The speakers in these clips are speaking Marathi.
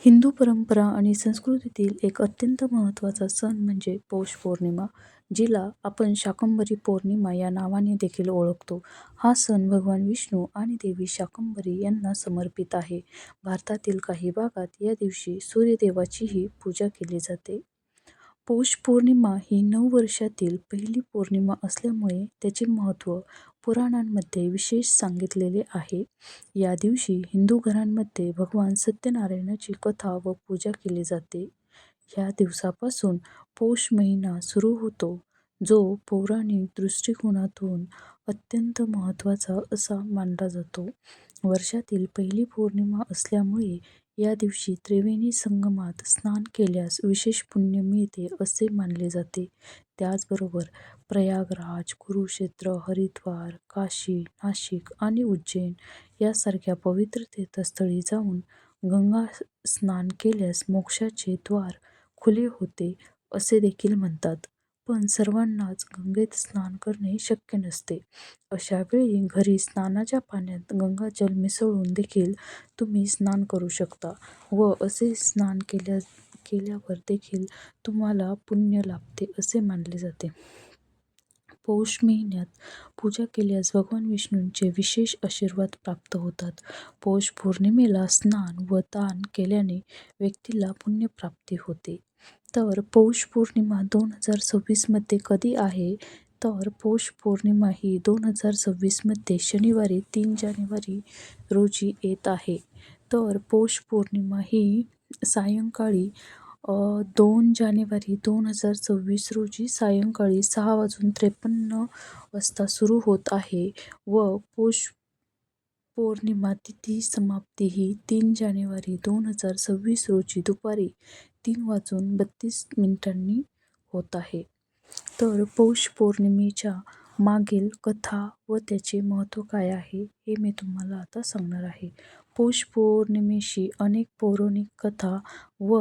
हिंदू परंपरा आणि संस्कृतीतील एक अत्यंत महत्त्वाचा सण म्हणजे पौष पौर्णिमा, जिला आपण शाकंभरी पौर्णिमा या नावाने देखील ओळखतो. हा सण भगवान विष्णू आणि देवी शाकंभरी यांना समर्पित आहे. भारतातील काही भागात या दिवशी सूर्यदेवाचीही पूजा केली जाते. पौष पौर्णिमा ही नववर्षातील पहिली पौर्णिमा असल्यामुळे त्याचे महत्त्व पुराणांमध्ये विशेष सांगितलेले आहे. या दिवशी हिंदू घरांमध्ये भगवान सत्यनारायणाची कथा व पूजा केली जाते. ह्या दिवसापासून पौष महिना सुरू होतो, जो पौराणिक दृष्टिकोनातून अत्यंत महत्त्वाचा असा मानला जातो. वर्षातील पहिली पौर्णिमा असल्यामुळे या दिवशी त्रिवेणी संगमात स्नान केल्यास विशेष पुण्य मिळते असे मानले जाते. त्याचबरोबर प्रयागराज, कुरुक्षेत्र, हरिद्वार, काशी, नाशिक आणि उज्जैन यासारख्या पवित्र तीर्थस्थळी जाऊन गंगा स्नान केल्यास मोक्षाचे द्वार खुले होते असे देखील म्हणतात. पण सर्वांनाच गंगेत स्नान करणे शक्य नसते. अशा वेळी घरी स्नानाच्या पाण्यात गंगाजल मिसळून देखील तुम्ही स्नान करू शकता व असे स्नान केल्यावर देखील तुम्हाला पुण्य लाभते असे मानले जाते. पौष महिन्यात पूजा केल्यास भगवान विष्णूंचे विशेष आशीर्वाद प्राप्त होतात. पौष पौर्णिमेला स्नान व दान केल्याने व्यक्तीला पुण्यप्राप्ती होते. तर पौष पौर्णिमा 2026 मध्ये कधी आहे? तर पौष पौर्णिमा ही 2026 मध्ये शनिवारी 3 जानेवारी रोजी येत आहे. तर पौष पौर्णिमा ही सायंकाळी 2 जानेवारी 2026 रोजी सायंकाळी 6:53 सुरू होत आहे व पौष पौर्णिमा तिथी समाप्ती ही 3 जानेवारी 2026 रोजी दुपारी 3:32 होत आहे. तर पौष पौर्णिमेच्या मागील कथा व त्याचे महत्त्व काय आहे हे मी तुम्हाला आता सांगणार आहे. पौष पौर्णिमेशी अनेक पौराणिक कथा व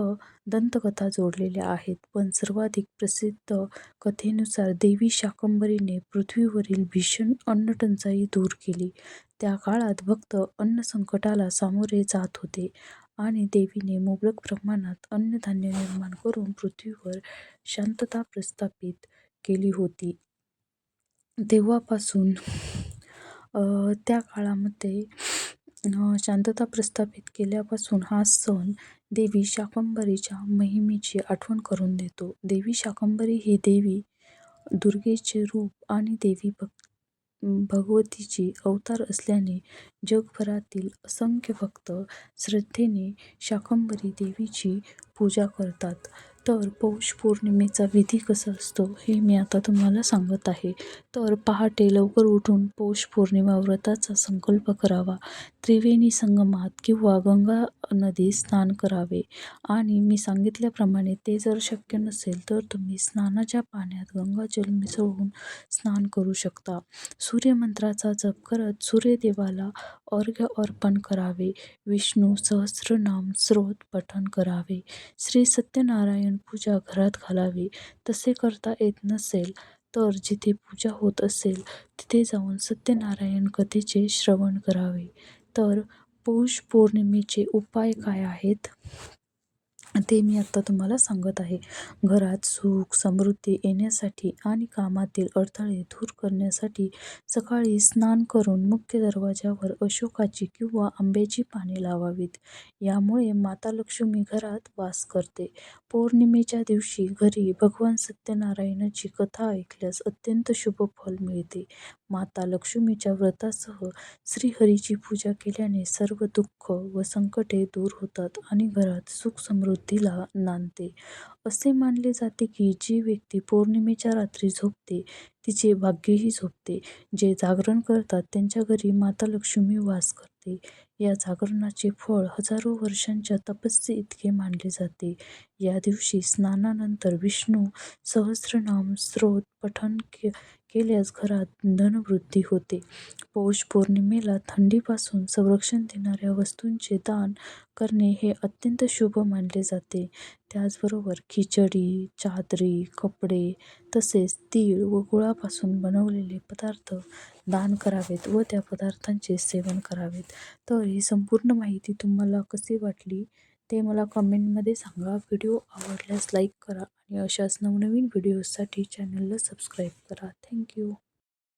दंतकथा जोडलेल्या आहेत, पण सर्वाधिक प्रसिद्ध कथेनुसार देवी शाकंभरीने पृथ्वीवरील भीषण अन्नटंचाई दूर केली. त्या काळात भक्त अन्नसंकटाला सामोरे जात होते आणि देवीने मुबलक प्रमाणात अन्नधान्य निर्माण करून पृथ्वीवर शांतता प्रस्थापित केली होती. तेव्हापासून त्या काळामध्ये शांतता प्रस्थापित केल्यापासून हा सण देवी शाकंभरीच्या महिमेची आठवण करून देतो. देवी शाकंभरी ही देवी दुर्गेचे रूप आणि देवी भगवतीची अवतार असल्याने जगभरातील असंख्य भक्त श्रद्धेने शाकंभरी देवीची पूजा करतात. तर पौष पौर्णिमेचा विधी कसा असतो हे मी आता तुम्हाला सांगत आहे. तर पहाटे लवकर उठून पौष पौर्णिमा व्रताचा संकल्प करावा. त्रिवेणी संगमात किंवा गंगा नदीत स्नान करावे आणि मी सांगितल्याप्रमाणे ते जर शक्य नसेल तर तुम्ही स्नानाच्या पाण्यात गंगाजल मिसळून स्नान करू शकता. सूर्यमंत्राचा जप करत सूर्यदेवाला अर्घ्य अर्पण करावे. विष्णू सहस्रनाम स्तोत्र पठण करावे. श्री सत्यनारायण पूजा घरात घालावी. तसे करता येत नसेल तर जिथे पूजा होत असेल तिथे जाऊन सत्यनारायण कथेचे श्रवण करावे. तर पौष पौर्णिमेचे उपाय काय आहेत ते मी आता तुम्हाला सांगत आहे. घरात सुख समृद्धी येण्यासाठी आणि कामातील अडथळे दूर करण्यासाठी सकाळी स्नान करून मुख्य दरवाजावर अशोकाची किंवा आंब्याची पाने लावावीत. यामुळे माता लक्ष्मी घरात वास करते. पौर्णिमेच्या दिवशी घरी भगवान सत्यनारायणाची कथा ऐकल्यास अत्यंत शुभ फल मिळते. माता लक्ष्मीच्या व्रतासह श्रीहरीची पूजा केल्याने सर्व दुःख व संकटे दूर होतात आणि घरात सुख समृद्धी नांदते. असे मानले जाते की जी व्यक्ती पौर्णिमेच्या रात्री झोपते तिचे भाग्यही झोपते. जे जागरण करतात त्यांच्या घरी माता लक्ष्मी वास करते. या जागरणाचे फळ हजारो वर्षांच्या तपस्ये इतके मानले जाते. या दिवशी स्नानानंतर विष्णू सहस्रनाम स्तोत्र पठण केल्यास घरात धनवृद्धी होते. पौष पौर्णिमेला थंडीपासून संरक्षण देणाऱ्या वस्तूंचे दान करणे हे अत्यंत शुभ मानले जाते. त्याचबरोबर खिचडी, चादरी, कपडे तसेच तीळ व गुळापासून बनवलेले पदार्थ दान करावेत व त्या पदार्थांचे सेवन करावेत. तर ही संपूर्ण माहिती तुम्हाला कशी वाटली ते मला कमेंटमध्ये सांगा. व्हिडिओ आवडल्यास लाईक करा आणि अशाच नवनवीन व्हिडिओजसाठी चॅनलला सबस्क्राईब करा. थँक्यू.